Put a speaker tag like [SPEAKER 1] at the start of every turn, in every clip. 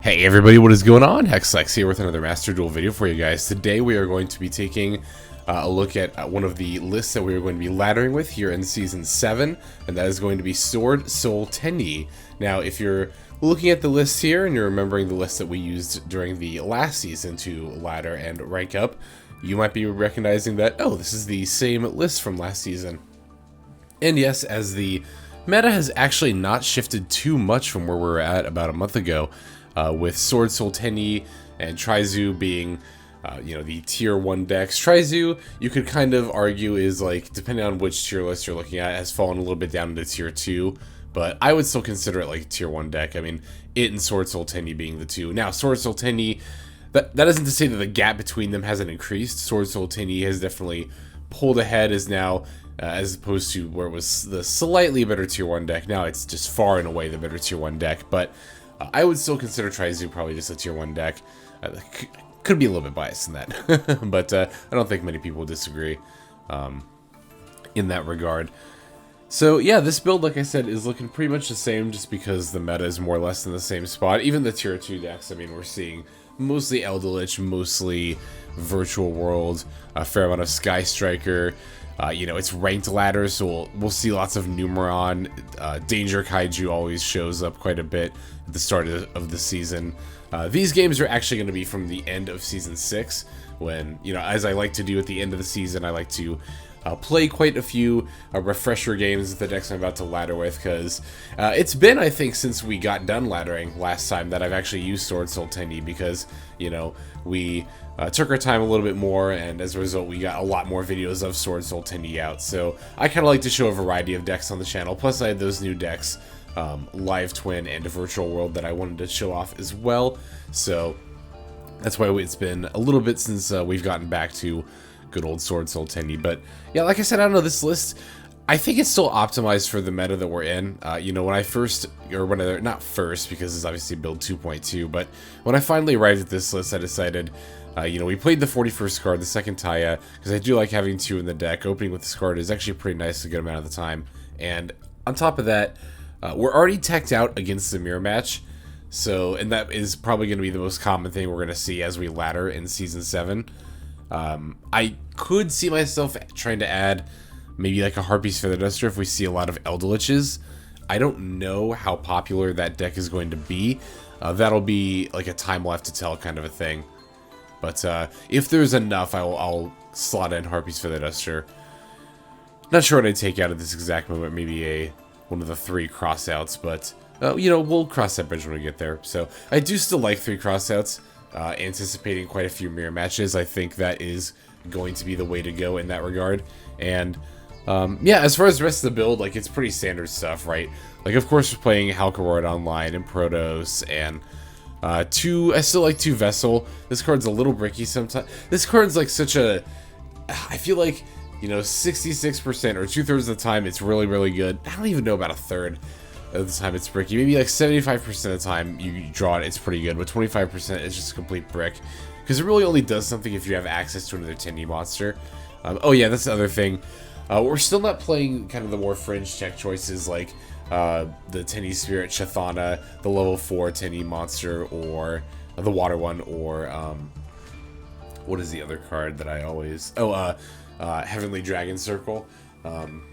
[SPEAKER 1] Hey everybody, what is going on? Maxx here with another Master Duel video for you guys. Today we are going to be taking a look at one of the lists that we are going to be laddering with here in Season 7, and that is going to be Swordsoul Tenyi. Now, if you're looking at the list here and you're remembering the list that we used during the last season to ladder and rank up, you might be recognizing that, oh, this is the same list from last season. And yes, as the meta has actually not shifted too much from where we were at about a month ago, with Swordsoul Tenyi and Trizu being, the tier 1 decks. Trizu, you could kind of argue, is like, depending on which tier list you're looking at, has fallen a little bit down into tier 2, but I would still consider it like a tier 1 deck. I mean, it and Swordsoul Tenyi being the two. Now, Swordsoul Tenyi, that isn't to say that the gap between them hasn't increased. Swordsoul Tenyi has definitely pulled ahead, is now, as opposed to where it was the slightly better tier 1 deck. Now it's just far and away the better tier 1 deck, but I would still consider Trizu probably just a tier 1 deck. Could be a little bit biased in that, but I don't think many people disagree in that regard. So yeah, this build, like I said, is looking pretty much the same just because the meta is more or less in the same spot. Even the tier 2 decks, I mean, we're seeing mostly Eldritch, mostly Virtual World, a fair amount of Sky Striker. It's ranked ladders, so we'll see lots of Numeron. Danger Kaiju always shows up quite a bit at the start of the season. These games are actually going to be from the end of Season 6, when, as I like to do at the end of the season, I like to play quite a few refresher games with the decks I'm about to ladder with, because it's been, I think, since we got done laddering last time that I've actually used Swordsoul Tenyi, because, we took our time a little bit more, and as a result we got a lot more videos of Swordsoul Tenyi out. So I kind of like to show a variety of decks on the channel, plus I had those new decks, Live Twin and Virtual World, that I wanted to show off as well. So that's why it's been a little bit since we've gotten back to good old Swordsoul Tenyi. But yeah, like I said, I don't know, this list, I think it's still optimized for the meta that we're in. Not first, because it's obviously build 2.2, but when I finally arrived at this list, I decided, we played the 41st card, the second Taia, because I do like having two in the deck. Opening with this card is actually pretty nice a good amount of the time. And on top of that, we're already teched out against the mirror match, and that is probably going to be the most common thing we're going to see as we ladder in Season 7. I could see myself trying to add maybe like a Harpy's Feather Duster if we see a lot of Eldritches. I don't know how popular that deck is going to be. That'll be like a time left to tell kind of a thing. But if there's enough, I'll slot in Harpy's Feather Duster. Not sure what I'd take out at this exact moment. Maybe one of the 3 crossouts, but we'll cross that bridge when we get there. So I do still like 3 crossouts. Anticipating quite a few mirror matches. I think that is going to be the way to go in that regard. And as far as the rest of the build, like, it's pretty standard stuff, right? Like, of course, we're playing Halcoroid online and Protos, and I still like 2 Vessel. This card's a little bricky sometimes. This card's like such a, I feel like, 66% or 2/3 of the time it's really, really good. I don't even know about a third of the time it's bricky. Maybe like 75% of the time you draw it, it's pretty good, but 25% is just a complete brick. Because it really only does something if you have access to another Tenyi monster. Oh yeah, that's the other thing. We're still not playing kind of the more fringe tech choices like the Tenyi Spirit Chathana, the level 4 Tenyi monster, or the water one, or what is the other card that I always... Heavenly Dragon Circle. I'm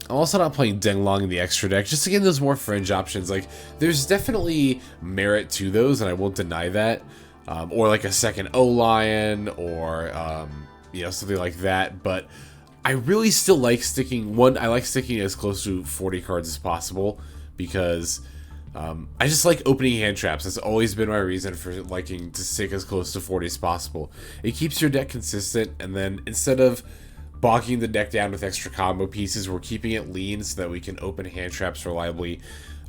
[SPEAKER 1] also not playing Denglong in the extra deck, just to get those more fringe options. Like, there's definitely merit to those, and I won't deny that. Or like a second O-Lion, or something like that. But I really still like sticking as close to 40 cards as possible, because I just like opening hand traps. That's always been my reason for liking to stick as close to 40 as possible. It keeps your deck consistent, and then instead of bogging the deck down with extra combo pieces, we're keeping it lean so that we can open hand traps reliably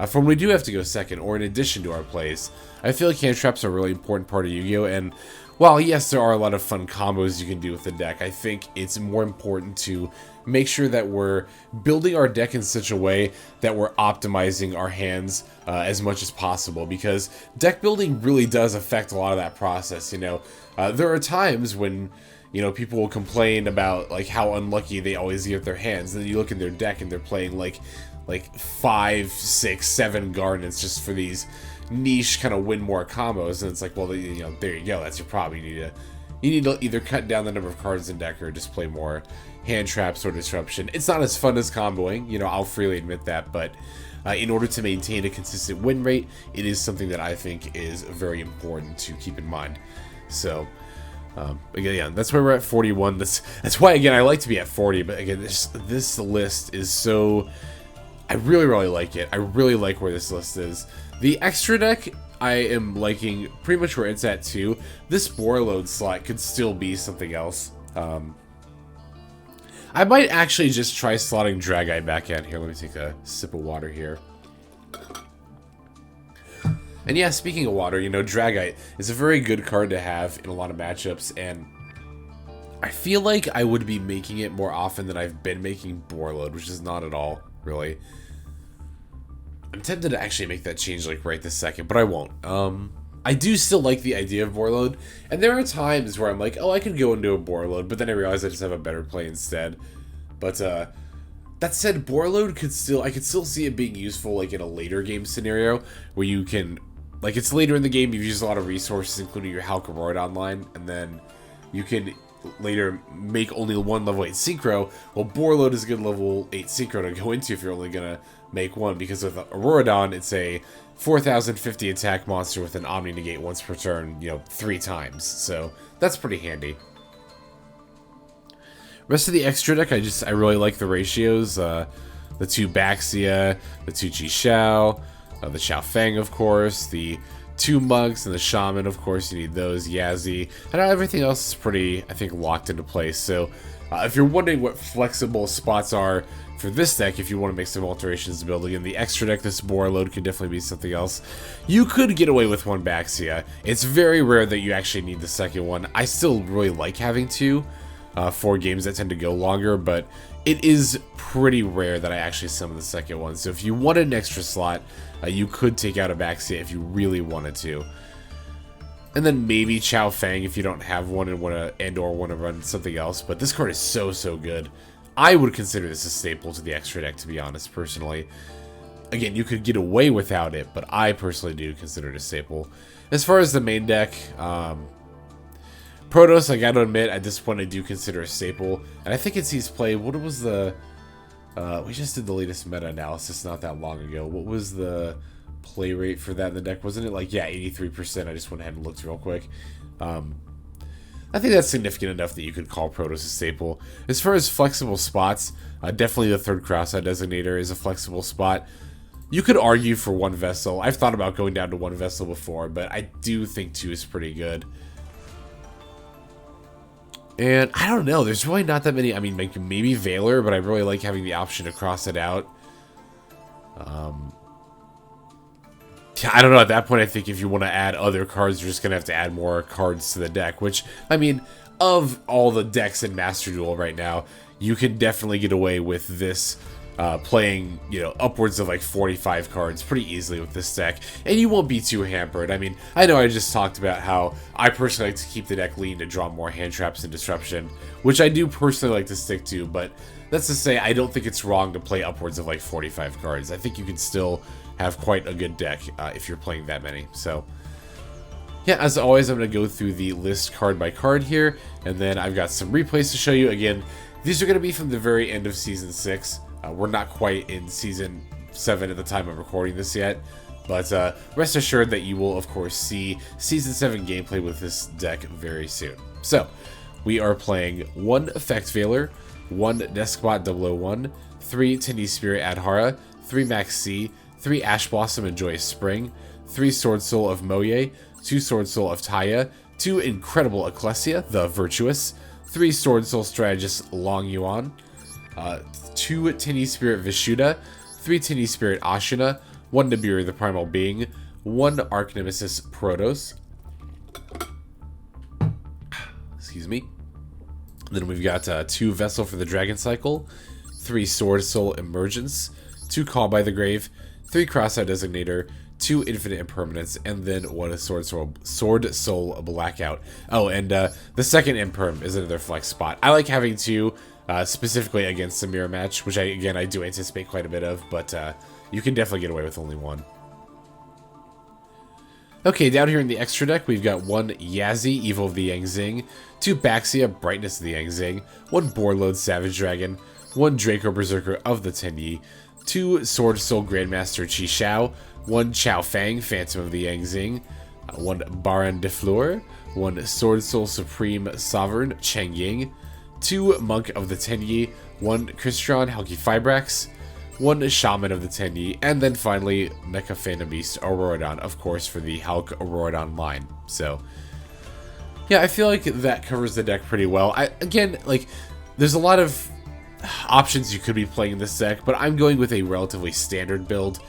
[SPEAKER 1] from when we do have to go second, or in addition to our plays. I feel like hand traps are a really important part of Yu-Gi-Oh! And while yes, there are a lot of fun combos you can do with the deck, I think it's more important to make sure that we're building our deck in such a way that we're optimizing our hands as much as possible, because deck building really does affect a lot of that process. There are times when people will complain about like how unlucky they always get their hands, and then you look in their deck and they're playing like 5, 6, 7 Garnets just for these niche kind of win more combos, and it's like, well, you know, there you go. That's your problem. You need to either cut down the number of cards in deck or just play more hand traps or disruption. It's not as fun as comboing, you know, I'll freely admit that, but in order to maintain a consistent win rate, it is something that I think is very important to keep in mind. So, again, yeah, that's why we're at 41. That's why, again, I like to be at 40, but again, this list is so... I really, really like it. I really like where this list is. The extra deck, I am liking pretty much where it's at too. This boar load slot could still be something else. I might actually just try slotting Dragite back in here. Let me take a sip of water here. And yeah, speaking of water, you know, Dragite is a very good card to have in a lot of matchups, and I feel like I would be making it more often than I've been making boar load, which is not at all, really. I'm tempted to actually make that change like right this second, but I won't. I do still like the idea of boar load, and there are times where I'm like, oh, I could go into a boar load, but then I realize I just have a better play instead. But that said, boar load I could still see it being useful like in a later game scenario where you can, like, it's later in the game, you've used a lot of resources, including your Halcoroid online, and then you can later make only one level 8 synchro. Well, boar load is a good level 8 synchro to go into if you're only gonna make one, because with Auroradon, it's a 4050 attack monster with an Omni Negate once per turn, you know, 3 times. So that's pretty handy. Rest of the extra deck, I really like the ratios. The 2 Baxia, the 2 Chi-Xiao, the Xiao Feng, of course, the 2 Mugs, and the Shaman, of course, you need those, Yazi, and everything else is pretty, I think, locked into place. So if you're wondering what flexible spots are for this deck, if you want to make some alterations to build, again, the extra deck, this boar load could definitely be something else. You could get away with 1 Baxia. It's very rare that you actually need the second one. I still really like having 2 for games that tend to go longer, but it is pretty rare that I actually summon the second one. So if you wanted an extra slot, you could take out a Baxia if you really wanted to. And then maybe Xiao Feng if you don't have one and want to run something else. But this card is so good. I would consider this a staple to the extra deck, to be honest, personally. Again, you could get away without it, but I personally do consider it a staple. As far as the main deck, Protos, I gotta admit, at this point I do consider a staple. And I think it sees play. What was the... we just did the latest meta-analysis not that long ago. What was the play rate for that in the deck? Wasn't it like, yeah, 83%? I just went ahead and looked real quick. I think that's significant enough that you could call Protos a staple. As far as flexible spots, definitely the 3rd Crossout Designator is a flexible spot. You could argue for 1 Vessel. I've thought about going down to 1 Vessel before, but I do think 2 is pretty good. And I don't know, there's really not that many. I mean, maybe Valor, but I really like having the option to cross it out. Yeah, I don't know, at that point I think if you want to add other cards, you're just going to have to add more cards to the deck, which, I mean, of all the decks in Master Duel right now, you can definitely get away with this playing, you know, upwards of like 45 cards pretty easily with this deck, and you won't be too hampered. I mean, I know I just talked about how I personally like to keep the deck lean to draw more hand traps and disruption, which I do personally like to stick to, but that's to say I don't think it's wrong to play upwards of like 45 cards. I think you can still have quite a good deck if you're playing that many. So yeah, as always, I'm going to go through the list card by card here, and then I've got some replays to show you. Again, these are going to be from the very end of Season 6. We're not quite in Season 7 at the time of recording this yet, but rest assured that you will, of course, see Season 7 gameplay with this deck very soon. So, we are playing 1 Effect Veiler, 1 Deskbot 001, 3 Tenyi Spirit Adhara, 3 Maxx, 3 Ash Blossom and Joyous Spring, 3 Swordsoul of Mo Ye, 2 Swordsoul of Taia, 2 Incredible Ecclesia, the Virtuous, 3 Swordsoul Strategist Longyuan, 2 Tenyi Spirit Vishuda, 3 Tenyi Spirit Ashuna, 1 Nibiru the Primal Being, 1 Archnemesis Protos. Excuse me. Then we've got 2 Vessel for the Dragon Cycle, 3 Swordsoul Emergence, 2 Call by the Grave, 3 Crossout Designator, 2 Infinite Impermanence, and then 1 Swordsoul Blackout. Oh, and the second Imperm is another flex spot. I like having 2, specifically against the mirror match, which I do anticipate quite a bit of, but you can definitely get away with only 1. Okay, down here in the extra deck, we've got 1 Yazi, Evil of the Yang Zing, 2 Baxia, Brightness of the Yang Zing, 1 Boarload, Savage Dragon, 1 Draco Berserker of the Tenyi, 2 Swordsoul Grandmaster Chi Xiao, 1 Chao Fang, Phantom of the Yang Zing, 1 Baron de Fleur, 1 Swordsoul Supreme Sovereign Cheng Ying, 2 Monk of the Tenyi, 1 Crystron Halki Fibrax, 1 Shaman of the Tenyi, and then finally Mecha Phantom Beast Auroradon, of course, for the Hulk Auroradon line. So, yeah, I feel like that covers the deck pretty well. Again, like, there's a lot of options you could be playing in this deck, but I'm going with a relatively standard build.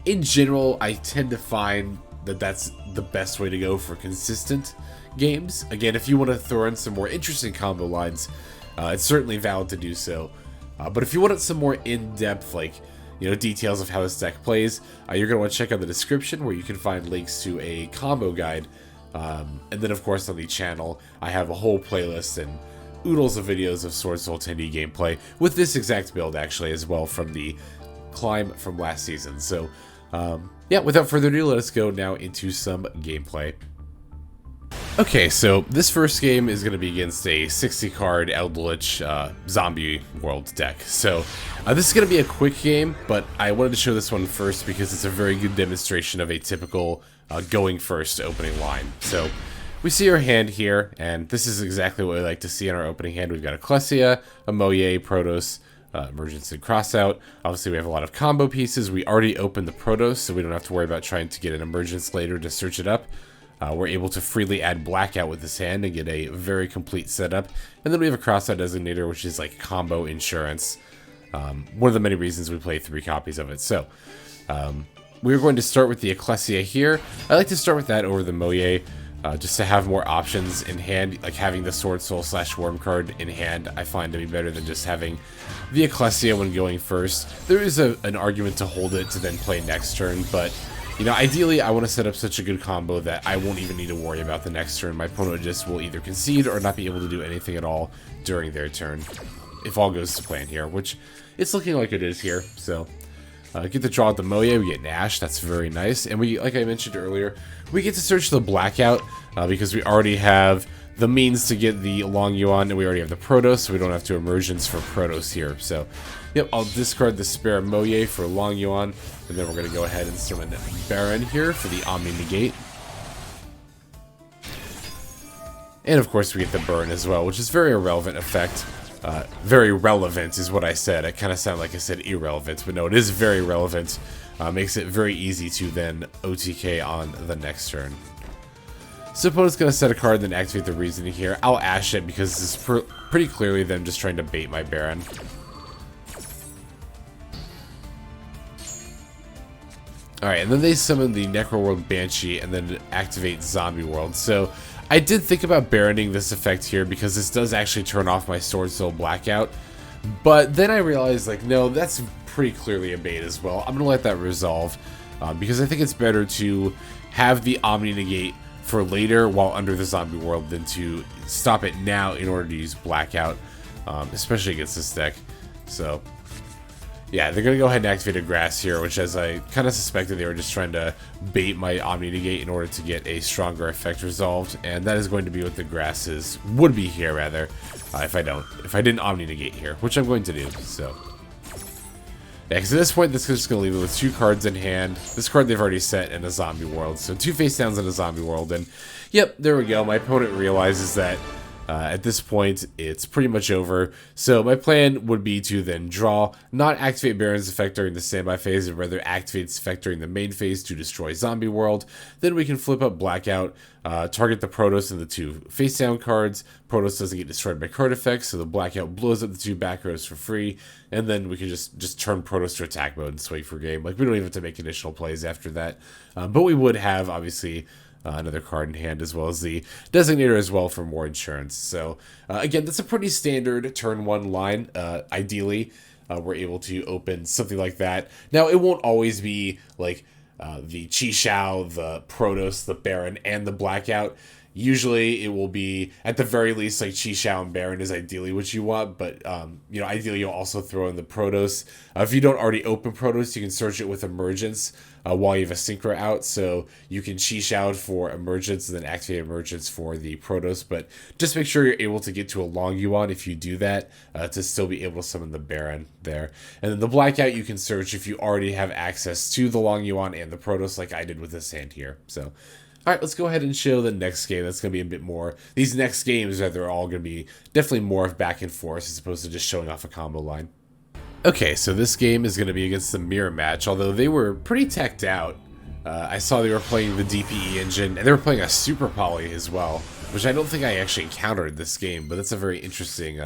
[SPEAKER 1] In general, I tend to find that that's the best way to go for consistent games. Again, if you want to throw in some more interesting combo lines, it's certainly valid to do so. But if you want some more in-depth, like, details of how this deck plays, you're going to want to check out the description where you can find links to a combo guide. And then, of course, on the channel, I have a whole playlist and oodles of videos of Swordsoul Tenyi gameplay with this exact build, actually, as well, from the climb from last season. So, yeah, without further ado, let us go now into some gameplay. Okay, so this first game is going to be against a 60-card Eldritch Zombie World deck. So this is going to be a quick game, but I wanted to show this one first because it's a very good demonstration of a typical going first opening line. So we see our hand here, and this is exactly what we like to see in our opening hand. We've got Ecclesia, a Mo Ye, Protos, Emergence, and Crossout. Obviously, we have a lot of combo pieces. We already opened the Protos, so we don't have to worry about trying to get an Emergence later to search it up. We're able to freely add Blackout with this hand and get a very complete setup. And then we have a Crossout Designator, which is like combo insurance. One of the many reasons we play 3 copies of it. So, we're going to start with the Ecclesia here. I like to start with that over the Mo Ye, just to have more options in hand. Like having the Swordsoul / Worm card in hand, I find to be better than just having the Ecclesia when going first. There is an argument to hold it to then play next turn, but ideally, I want to set up such a good combo that I won't even need to worry about the next turn. My opponent just will either concede or not be able to do anything at all during their turn, if all goes to plan here, which it's looking like it is here. So, get the draw at the Mo Ye, we get Nash, that's very nice. And we, like I mentioned earlier, we get to search the Blackout, because we already have the means to get the Longyuan, and we already have the Protos, so we don't have to Emergence for Protos here. So, yep, I'll discard the spare Mo Ye for Longyuan, and then we're going to go ahead and summon Baron here for the Omni Negate. And of course we get the Burn as well, which is very irrelevant effect. Very relevant is what I said. It kind of sounded like I said irrelevant, but no, it is very relevant. Makes it very easy to then OTK on the next turn. So opponent's going to set a card, then activate the Reasoning here. I'll Ash it because this is pretty clearly them just trying to bait my Baron. Alright, and then they summon the Necroworld Banshee and then activate Zombie World. So I did think about Baroning this effect here because this does actually turn off my Swordsoul Blackout. But then I realized, like, no, that's pretty clearly a bait as well. I'm going to let that resolve because I think it's better to have the Omni Negate for later while under the Zombie World than to stop it now in order to use Blackout, especially against this deck. So, yeah, they're going to go ahead and activate a Grass here, which, as I kind of suspected, they were just trying to bait my Omni Negate in order to get a stronger effect resolved, and that is going to be what the Grasses would be here, rather, if I didn't Omni Negate here, which I'm going to do, so. Yeah, because at this point, this is just going to leave it with 2 cards in hand. This card they've already set in a Zombie World, so 2 face downs in a Zombie World, and yep, there we go. My opponent realizes that at this point, it's pretty much over. So my plan would be to then draw, not activate Baron's effect during the standby phase, and rather activate its effect during the main phase to destroy Zombie World. Then we can flip up Blackout, target the Protos and the 2 face down cards. Protos doesn't get destroyed by card effects, so the Blackout blows up the 2 back rows for free. And then we can just turn Protos to attack mode and swing for game. Like, we don't even have to make additional plays after that. But we would have, obviously, another card in hand, as well as the Designator as well for more insurance. So, again, that's a pretty standard turn 1 line. Ideally, we're able to open something like that. Now, it won't always be, like, the Chi Xiao, the Protos, the Baron, and the Blackout. Usually it will be, at the very least, like Chi Shao and Baron is ideally what you want, but, you know, ideally you'll also throw in the Protos. If you don't already open Protos, you can search it with Emergence while you have a Synchro out, so you can Chi Shao for Emergence and then activate Emergence for the Protos, but just make sure you're able to get to a Longyuan if you do that, to still be able to summon the Baron there. And then the Blackout you can search if you already have access to the Longyuan and the Protos like I did with this hand here, so... Alright, let's go ahead and show the next game. That's going to be a bit more... These next games, they're all going to be definitely more of back and forth as opposed to just showing off a combo line. Okay, so this game is going to be against the Mirror Match, although they were pretty teched out. I saw they were playing the DPE engine, and they were playing a Super Poly as well, which I don't think I actually encountered this game, but that's a very interesting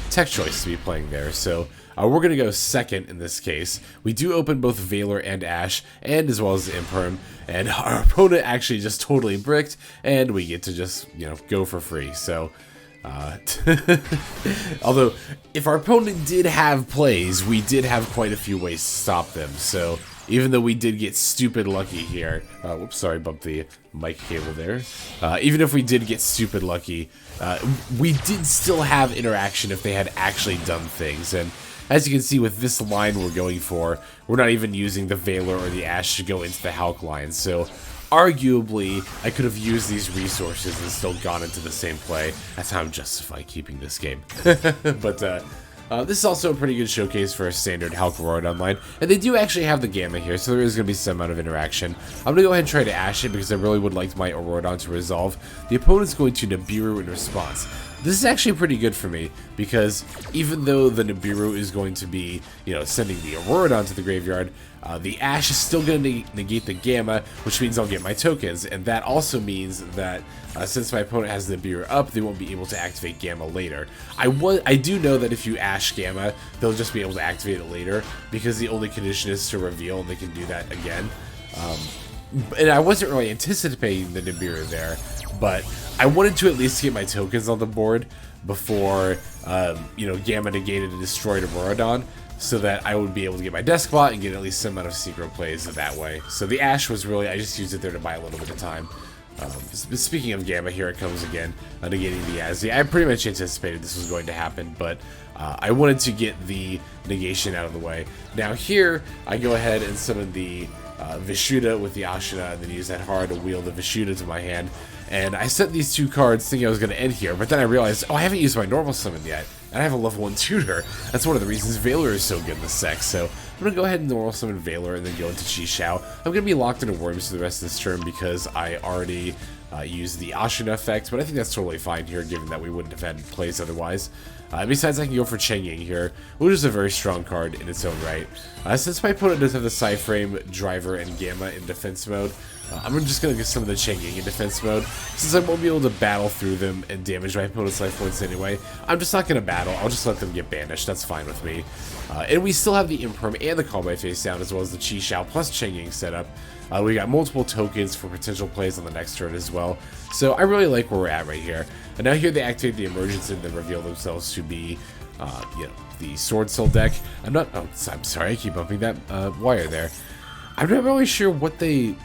[SPEAKER 1] tech choice to be playing there. So we're going to go second in this case. We do open both Valor and Ash, and as well as Imperm, and our opponent actually just totally bricked, and we get to just, you know, go for free. So, although, if our opponent did have plays, we did have quite a few ways to stop them. So, even though we did get stupid lucky here, whoops, sorry, bumped the mic cable there. Even if we did get stupid lucky, we did still have interaction if they had actually done things. And as you can see with this line we're going for, we're not even using the Valor or the Ash to go into the Hulk line. So arguably, I could have used these resources and still gone into the same play. That's how I'm justifying keeping this game. But this is also a pretty good showcase for a standard Hulk Auroradon line. And they do actually have the Gamma here, so there is going to be some amount of interaction. I'm going to go ahead and try to Ash it because I really would like my Auroradon to resolve. The opponent's going to Nibiru in response. This is actually pretty good for me, because even though the Nibiru is going to be, you know, sending the Auroradon to the graveyard, the Ash is still going to negate the Gamma, which means I'll get my tokens, and that also means that since my opponent has the Nibiru up, they won't be able to activate Gamma later. I do know that if you Ash Gamma, they'll just be able to activate it later, because the only condition is to reveal, and they can do that again. And I wasn't really anticipating the Nibiru there, but I wanted to at least get my tokens on the board before, you know, Gamma negated and destroyed Auroradon, so that I would be able to get my Deskbot and get at least some amount of secret plays that way. So the Ash was really, I just used it there to buy a little bit of time. Speaking of Gamma, here it comes again, negating the Yazi. I pretty much anticipated this was going to happen, but I wanted to get the negation out of the way. Now here, I go ahead and summon the Vishuda with the Ashuna, and then use Adhara to wheel the Vishuda to my hand. And I set these two cards thinking I was going to end here, but then I realized, oh, I haven't used my normal summon yet. And I have a level 1 tutor. That's one of the reasons Valor is so good in this sec. So I'm going to go ahead and normal summon Valor and then go into Chi Shao. I'm going to be locked into Worms for the rest of this turn because I already used the Ashuna effect, but I think that's totally fine here, given that we wouldn't have had plays otherwise. Besides, I can go for Cheng Ying here, which is a very strong card in its own right. Since my opponent does have the Psyframe, Driver, and Gamma in defense mode, I'm just going to get some of the Cheng Ying in defense mode. Since I won't be able to battle through them and damage my opponent's life points anyway, I'm just not going to battle. I'll just let them get banished. That's fine with me. And we still have the Imperm and the Call by Face down, as well as the Chi Shao plus Cheng Ying setup. We got multiple tokens for potential plays on the next turn as well. So I really like where we're at right here. And now here they activate the Emergence and then reveal themselves to be, you know, the Swordsoul deck. I'm sorry, I keep bumping that wire there. I'm not really sure what they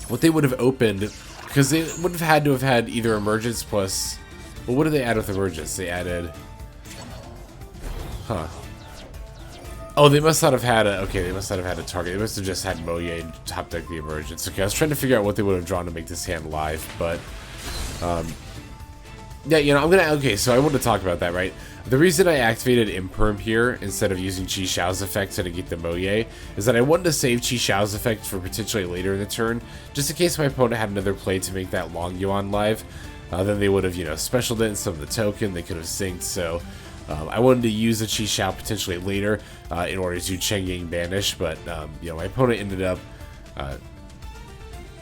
[SPEAKER 1] would have opened, because they would have had to have had either Emergence plus... Well, what did they add with Emergence? They added... Huh. Oh, they must not have had a... Okay, they must not have had a target. They must have just had Mo Ye top deck the Emergence. Okay, I was trying to figure out what they would have drawn to make this hand live, but... yeah, you know, I'm gonna... Okay, so I want to talk about that, right? The reason I activated Imperm here instead of using Chi Shao's effect to negate the Mo Ye is that I wanted to save Chi Shao's effect for potentially later in the turn, just in case my opponent had another play to make that Longyuan live. Then they would have, you know, specialed it in some of the token, they could have synced, so I wanted to use the Chi Shao potentially later in order to Cheng Ying banish, but, you know, my opponent ended up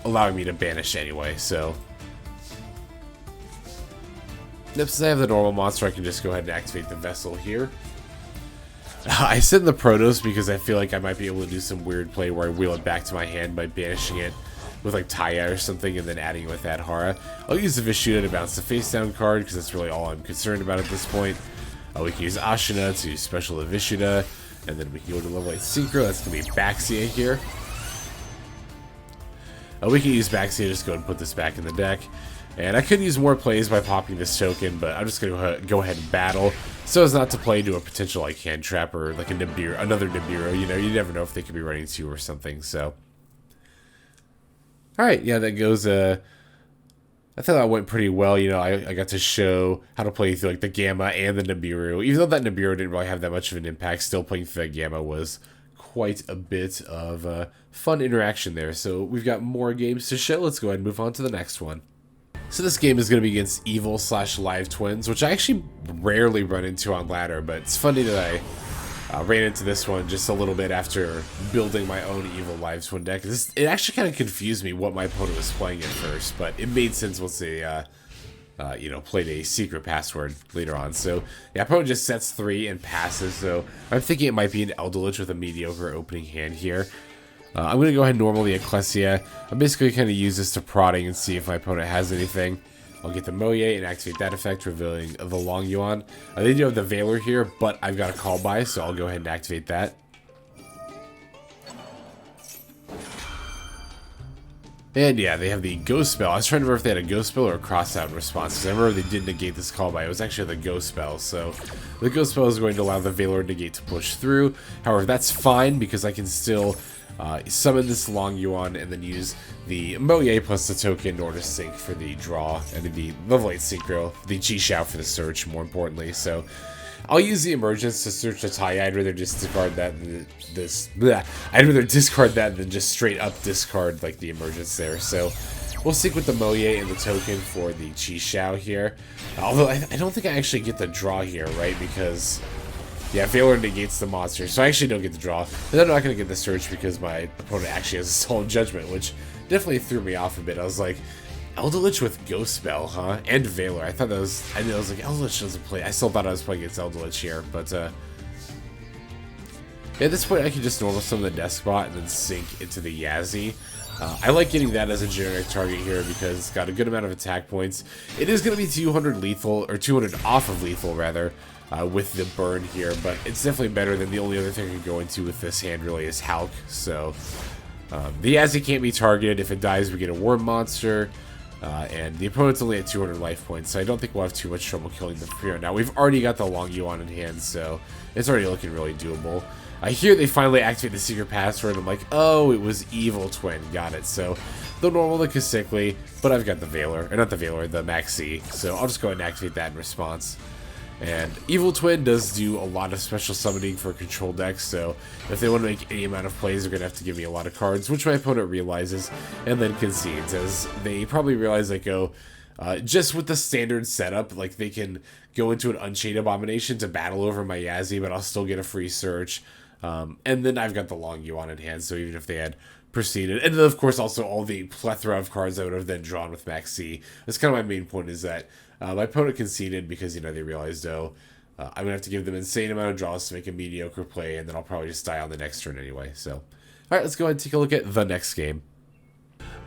[SPEAKER 1] allowing me to banish anyway, so... Yep, since I have the normal monster, I can just go ahead and activate the vessel here. I send the Protos because I feel like I might be able to do some weird play where I wheel it back to my hand by banishing it with like Taia or something and then adding it with Adhara. I'll use the Vishuda to bounce the face down card because that's really all I'm concerned about at this point. We can use Ashuna to special the Vishuda, and then we can go to level 8 Synchro. That's going to be Baxia here. We can use Baxia, just go and put this back in the deck. And I could use more plays by popping this token, but I'm just going to go ahead and battle, so as not to play into a potential like hand trap or like a Nibiru, another Nibiru. You know, you never know if they could be running 2 or something. So, all right, yeah, that goes. I thought that went pretty well. You know, I got to show how to play through like the Gamma and the Nibiru. Even though that Nibiru didn't really have that much of an impact, still playing through that Gamma was quite a bit of fun interaction there. So we've got more games to show. Let's go ahead and move on to the next one. So this game is going to be against Evil/Live Twins, which I actually rarely run into on ladder, but it's funny that I ran into this one just a little bit after building my own Evil Live Twin deck. It actually kind of confused me what my opponent was playing at first, but it made sense once they, you know, played a secret password later on. So, yeah, opponent just sets 3 and passes, so I'm thinking it might be an Eldritch with a mediocre opening hand here. I'm going to go ahead and normal the Ecclesia. I'm basically kind of use this to prodding and see if my opponent has anything. I'll get the Mo Ye and activate that effect, revealing the Longyuan. They do have the Veiler here, but I've got a call by, so I'll go ahead and activate that. And yeah, they have the Ghost Spell. I was trying to remember if they had a Ghost Spell or a Crossout in response, because I remember they did negate this call by. It was actually the Ghost Spell, so the Ghost Spell is going to allow the Veiler negate to push through. However, that's fine, because I can still summon this Longyuan and then use the Mo Ye plus the token in order to sync for the draw, and the level 8 synchro, the G-Shout for the search, more importantly. So I'll use the Emergence to search the Taia. I'd rather just discard that than I'd rather discard that than just straight up discard like the Emergence there. So we'll sync with the Mo Ye and the token for the Chi-Shao here. Although I don't think I actually get the draw here, right? Because yeah, Veiler negates the monster, so I actually don't get the draw. And I'm not going to get the search because my opponent actually has a Solemn Judgment, which definitely threw me off a bit. I was like, Eldritch with Ghost Spell, huh? And Veiler. I thought that was... I was like, Eldritch doesn't play... I still thought I was playing against Eldritch here, but yeah, at this point I can just normal summon the Deskbot and then sink into the Yazi. I like getting that as a generic target here because it's got a good amount of attack points. It is going to be 200 lethal, or 200 off of lethal rather, with the burn here, but it's definitely better than the only other thing I can go into with this hand really is Hulk. So the Yazi can't be targeted. If it dies, we get a Worm Monster, and the opponent's only at 200 life points, so I don't think we'll have too much trouble killing them here. Now, we've already got the Longyuan in hand, so it's already looking really doable. I hear they finally activate the secret password. I'm like, oh, it was Evil Twin. Got it. So they'll normal the Kasicli, but I've got the Veiler, or not the Veiler, the Maxx, so I'll just go ahead and activate that in response. And Evil Twin does do a lot of special summoning for control decks, so if they want to make any amount of plays, they're going to have to give me a lot of cards, which my opponent realizes and then concedes, as they probably realize, like, oh, just with the standard setup, like, they can go into an Unchained Abomination to battle over my Yazi, but I'll still get a free search. And then I've got the Longyuan in hand, so even if they had proceeded, and then of course also all the plethora of cards I would have then drawn with Maxx, that's kind of my main point, is that my opponent conceded because, you know, they realized, oh, I'm going to have to give them an insane amount of draws to make a mediocre play, and then I'll probably just die on the next turn anyway. So, alright, let's go ahead and take a look at the next game.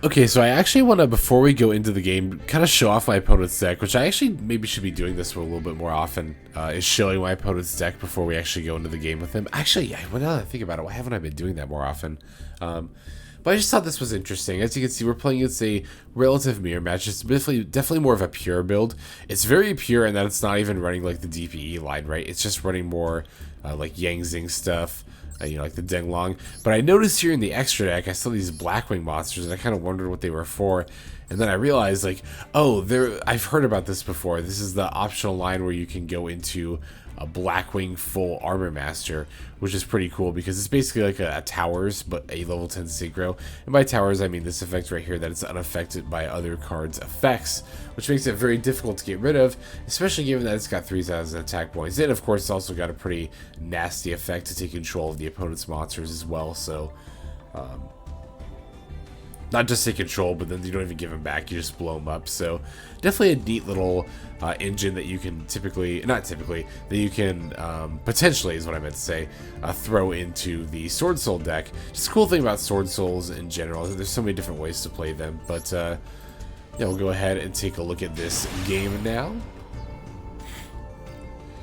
[SPEAKER 1] Okay, so I actually want to, before we go into the game, kind of show off my opponent's deck, which I actually maybe should be doing this a little bit more often, is showing my opponent's deck before we actually go into the game with him. Actually, yeah, now that I think about it, why haven't I been doing that more often? But I just thought this was interesting. As you can see, we're playing against a relative mirror match. It's definitely more of a pure build. It's very pure in that it's not even running like the DPE line, right? It's just running more like Yang Zing stuff. You know, like the Denglong. But I noticed here in the extra deck, I saw these Blackwing monsters, and I kind of wondered what they were for. And then I realized, like, oh, I've heard about this before. This is the optional line where you can go into a Blackwing full Armor Master, which is pretty cool because it's basically like a Towers, but a level 10 synchro. And by Towers, I mean this effect right here, that it's unaffected by other cards' effects, which makes it very difficult to get rid of, especially given that it's got 3,000 attack points. And of course, it's also got a pretty nasty effect to take control of the opponent's monsters as well. So, not just take control, but then you don't even give them back, you just blow them up. So definitely a neat little engine that you can that you can potentially, is what I meant to say, throw into the Swordsoul deck. Just a cool thing about Swordsouls in general, there's so many different ways to play them. But yeah, we'll go ahead and take a look at this game now.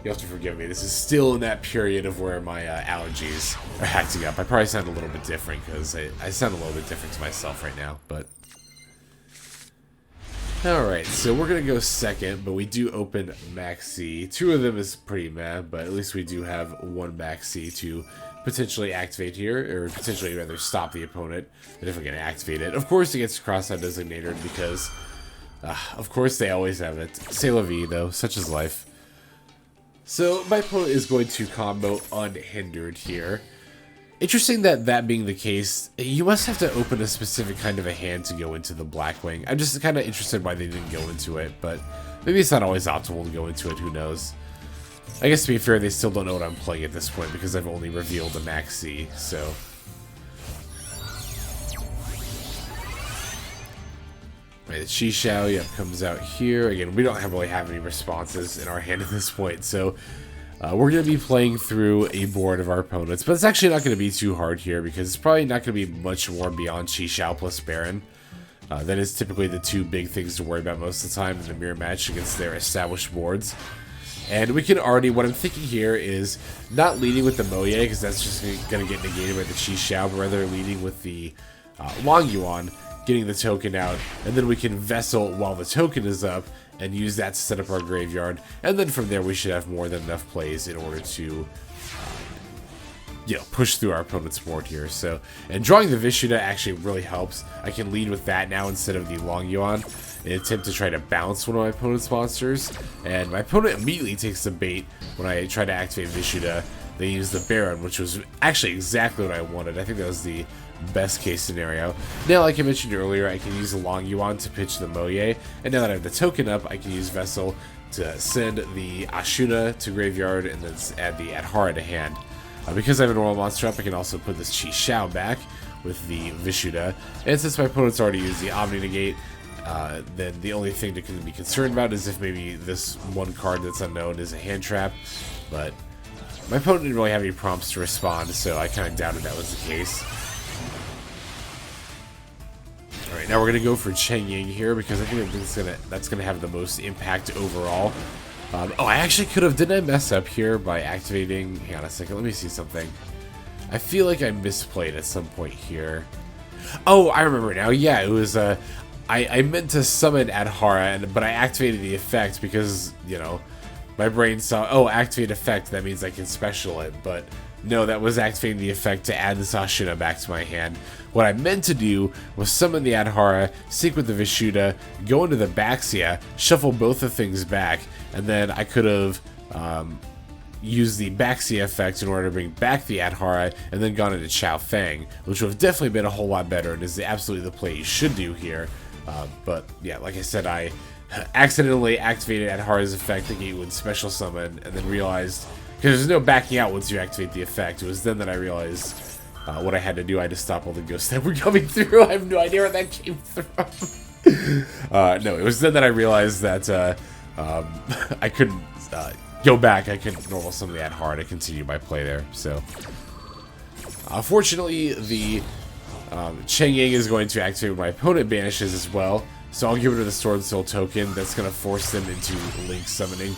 [SPEAKER 1] You'll have to forgive me. This is still in that period of where my allergies are acting up. I probably sound a little bit different because I sound a little bit different to myself right now, but... Alright, so we're going to go second, but we do open Maxx. Two of them is pretty meh, but at least we do have one Maxx to potentially activate here, or potentially rather stop the opponent, and if we're going to activate it. Of course it gets Crossout Exterminator because, of course they always have it. C'est la vie, though, such is life. So my opponent is going to combo unhindered here. Interesting that being the case, you must have to open a specific kind of a hand to go into the Blackwing. I'm just kind of interested why they didn't go into it, but maybe it's not always optimal to go into it, who knows. I guess to be fair, they still don't know what I'm playing at this point because I've only revealed the Maxx, so... Right, the Chi Xiao, yep, comes out here. Again, we don't really have any responses in our hand at this point, so... we're going to be playing through a board of our opponents, but it's actually not going to be too hard here because it's probably not going to be much more beyond Chi Xiao plus Baron. That is typically the two big things to worry about most of the time in a mirror match against their established boards. And we can already, what I'm thinking here is not leading with the Mo Ye because that's just going to get negated by the Chi Xiao, but rather leading with the Longyuan, getting the token out, and then we can Vessel while the token is up, and use that to set up our graveyard, and then from there we should have more than enough plays in order to, you know, push through our opponent's board here. So, and drawing the Vishuda actually really helps. I can lead with that now instead of the Longyuan, in an attempt to try to bounce one of my opponent's monsters, and my opponent immediately takes the bait when I try to activate Vishuda. They use the Baron, which was actually exactly what I wanted. I think that was the best case scenario. Now, like I mentioned earlier, I can use the Longyuan to pitch the Mo Ye, and now that I have the token up, I can use Vessel to send the Ashuna to graveyard and then add the Adhara to hand. Because I have a normal monster up, I can also put this Chi Xiao back with the Vishuda, and since my opponent's already used the Omni Negate, then the only thing to be concerned about is if maybe this one card that's unknown is a hand trap, but my opponent didn't really have any prompts to respond, so I kind of doubted that was the case. Alright, now we're going to go for Cheng Ying here because I think that's gonna have the most impact overall. Oh, I actually could have... Didn't I mess up here by activating... Hang on a second, let me see something. I feel like I misplayed at some point here. Oh, I remember now. Yeah, it was... I meant to summon Adhara, but I activated the effect because, you know, my brain saw... Oh, activate effect, that means I can special it, but... No, that was activating the effect to add this Ashuna back to my hand. What I meant to do was summon the Adhara, sync with the Vishuda, go into the Baxia, shuffle both the things back, and then I could have used the Baxia effect in order to bring back the Adhara, and then gone into Chao Feng, which would have definitely been a whole lot better, and is absolutely the play you should do here. But yeah, like I said, I accidentally activated Adhara's effect thinking it would special summon, and then realized... Because there's no backing out once you activate the effect. It was then that I realized what I had to do. I had to stop all the ghosts that were coming through. I have no idea where that came from. No, it was then that I realized that I couldn't go back. I couldn't normal summon the Adhara to continue my play there. So, fortunately, the Cheng Ying is going to activate when my opponent banishes as well. So I'll give her the Swordsoul token. That's going to force them into Link summoning.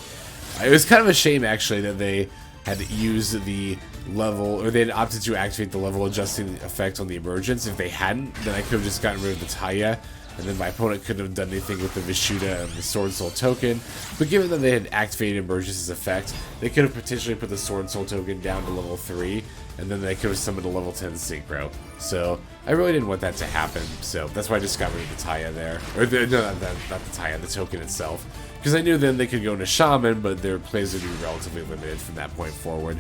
[SPEAKER 1] It was kind of a shame, actually, that they had used the level, or they had opted to activate the level adjusting effect on the Emergence. If they hadn't, then I could have just gotten rid of the Taia, and then my opponent couldn't have done anything with the Vishuda and the Swordsoul token. But given that they had activated Emergence's effect, they could have potentially put the Swordsoul token down to level 3, and then they could have summoned a level 10 Synchro. So I really didn't want that to happen, so that's why I just got rid of the Taia there. Or, no, not the Taia, the token itself. Because I knew then they could go into Shaman, but their plays would be relatively limited from that point forward.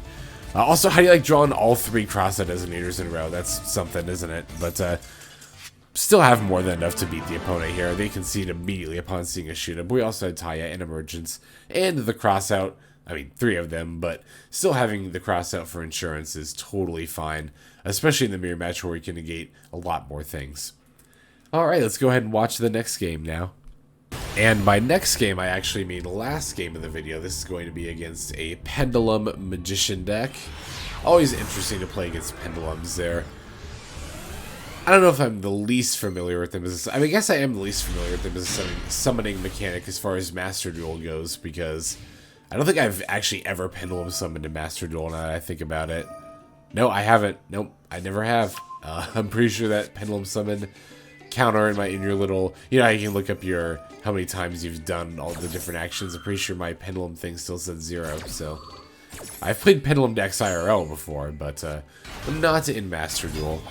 [SPEAKER 1] Also, how do you like drawing all 3 Crossout Exterminators in a row? That's something, isn't it? But still have more than enough to beat the opponent here. They concede immediately upon seeing Ashuna, but we also had Taia and Emergence, and the Crossout. I mean, 3 of them, but still having the Crossout for insurance is totally fine, especially in the mirror match where we can negate a lot more things. Alright, let's go ahead and watch the next game now. And by next game, I actually mean last game of the video. This is going to be against a Pendulum Magician deck. Always interesting to play against Pendulums there. I don't know if I'm the least familiar with them as... I mean, I guess I am the least familiar with them as a summoning mechanic as far as Master Duel goes, because I don't think I've actually ever Pendulum Summoned a Master Duel now that I think about it. No, I haven't. Nope, I never have. I'm pretty sure that Pendulum Summon counter in your little, you know how you can look up your how many times you've done all the different actions. I'm pretty sure my pendulum thing still says 0. So I've played pendulum decks IRL before, but not in Master Duel.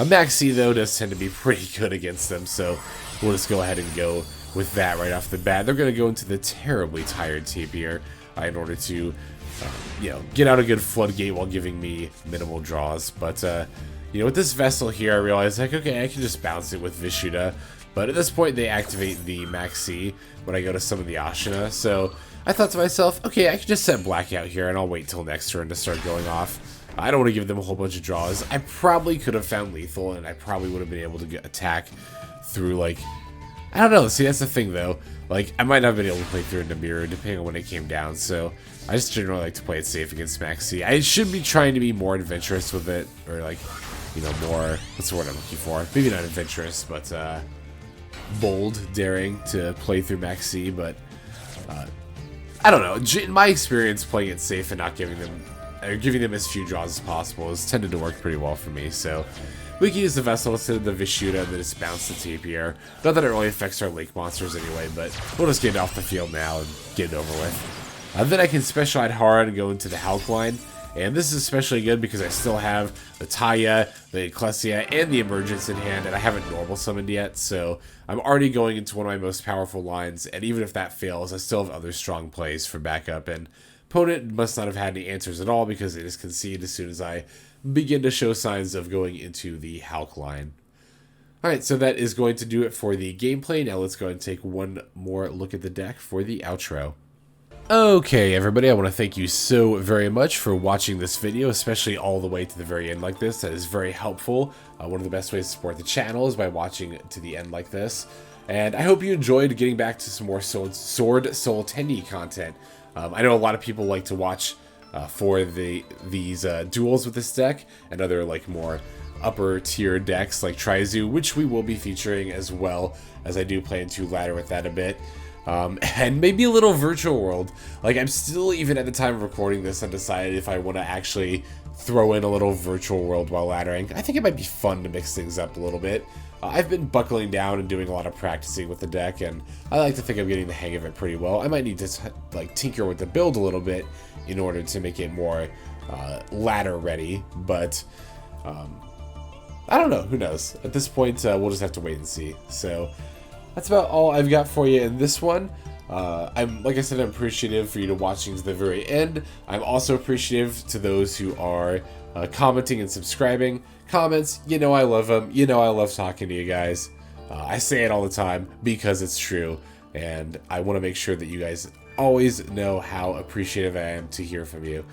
[SPEAKER 1] Maxx though does tend to be pretty good against them, so we'll just go ahead and go with that right off the bat. They're going to go into the terribly tired Tapier in order to you know, get out a good floodgate while giving me minimal draws. But you know, with this Vessel here, I realized, like, okay, I can just bounce it with Vishuda. But at this point, they activate the Maxx when I go to summon the Ashuna. So I thought to myself, okay, I can just set Blackout here, and I'll wait till next turn to start going off. I don't want to give them a whole bunch of draws. I probably could have found lethal, and I probably would have been able to attack through, like, I don't know. See, that's the thing, though. Like, I might not have been able to play through a Nibiru, depending on when it came down. So I just generally like to play it safe against Maxx. I should be trying to be more adventurous with it, or, like, you know, more, what's the word I'm looking for? Maybe not adventurous, but bold, daring to play through Maxx, but I don't know. In my experience, playing it safe and not giving them as few draws as possible has tended to work pretty well for me. So we can use the Vessel instead of the Vishuda and then just bounce the Tapier. Not that it really affects our lake monsters anyway, but we'll just get it off the field now and get it over with. Then I can special Adhara and go into the Hulk line. And this is especially good because I still have the Taia, the Ecclesia, and the Emergence in hand, and I haven't normal summoned yet, so I'm already going into one of my most powerful lines, and even if that fails, I still have other strong plays for backup, and opponent must not have had any answers at all because they just concede as soon as I begin to show signs of going into the Hulk line. Alright, so that is going to do it for the gameplay. Now let's go ahead and take one more look at the deck for the outro. Okay, everybody, I want to thank you so very much for watching this video, especially all the way to the very end like this. That is very helpful. One of the best ways to support the channel is by watching to the end like this. And I hope you enjoyed getting back to some more Swordsoul Tenyi content. I know a lot of people like to watch for these duels with this deck and other like more upper tier decks like Trizu, which we will be featuring as well, as I do plan to ladder with that a bit. And maybe a little virtual world. Like, I'm still, even at the time of recording this, undecided if I want to actually throw in a little virtual world while laddering. I think it might be fun to mix things up a little bit. I've been buckling down and doing a lot of practicing with the deck, and I like to think I'm getting the hang of it pretty well. I might need to like tinker with the build a little bit in order to make it more ladder ready, but I don't know, who knows. At this point, we'll just have to wait and see. So that's about all I've got for you in this one. Like I said, I'm appreciative for you to watching to the very end. I'm also appreciative to those who are commenting and subscribing. Comments, you know I love them. You know I love talking to you guys. I say it all the time because it's true, and I want to make sure that you guys always know how appreciative I am to hear from you.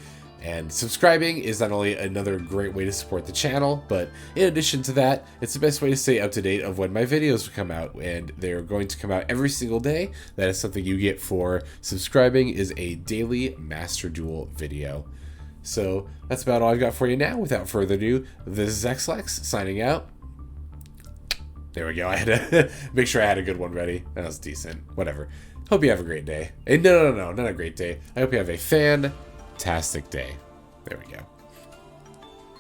[SPEAKER 1] And subscribing is not only another great way to support the channel, but in addition to that, it's the best way to stay up to date of when my videos come out, and they're going to come out every single day. That is something you get for subscribing, is a daily Master Duel video. So that's about all I've got for you now. Without further ado, this is Xlex signing out. There we go. I had to make sure I had a good one ready. That was decent. Whatever. Hope you have a great day. No, not a great day. I hope you have a fantastic day. There we go.